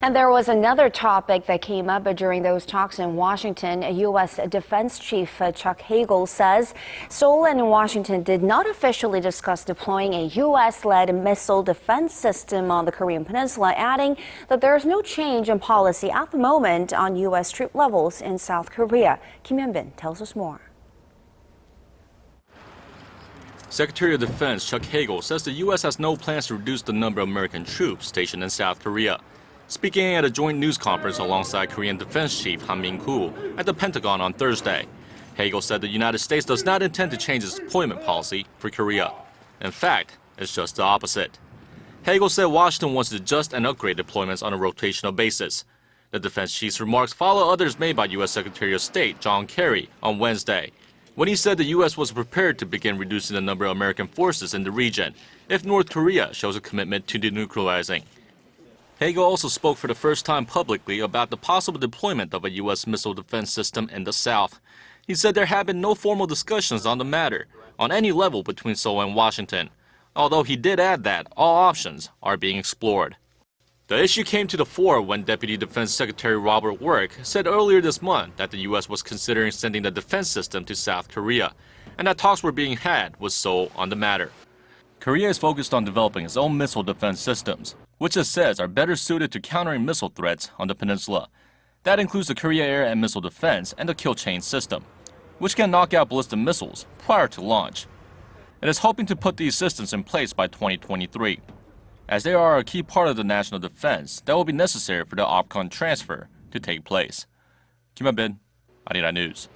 And there was another topic that came up during those talks in Washington. U.S. Defense Chief Chuck Hagel says Seoul and Washington did not officially discuss deploying a U.S.-led missile defense system on the Korean peninsula, adding that there is no change in policy at the moment on U.S. troop levels in South Korea. Hyun-bin tells us more. Secretary of Defense Chuck Hagel says the U.S. has no plans to reduce the number of American troops stationed in South Korea. Speaking at a joint news conference alongside Korean Defense Chief Han Min-koo at the Pentagon on Thursday, Hagel said the United States does not intend to change its deployment policy for Korea. In fact, it's just the opposite. Hagel said Washington wants to adjust and upgrade deployments on a rotational basis. The defense chief's remarks follow others made by U.S. Secretary of State John Kerry on Wednesday, when he said the U.S. was prepared to begin reducing the number of American forces in the region if North Korea shows a commitment to denuclearizing. Hagel also spoke for the first time publicly about the possible deployment of a U.S. missile defense system in the South. He said there have been no formal discussions on the matter on any level between Seoul and Washington, although he did add that all options are being explored. The issue came to the fore when Deputy Defense Secretary Robert Work said earlier this month that the U.S. was considering sending the defense system to South Korea, and that talks were being had with Seoul on the matter. Korea is focused on developing its own missile defense systems, which it says are better suited to countering missile threats on the peninsula. That includes the Korea Air and Missile Defense and the Kill Chain system, which can knock out ballistic missiles prior to launch. It is hoping to put these systems in place by 2023, as they are a key part of the national defense that will be necessary for the OPCON transfer to take place. Hyun-bin, Arirang News.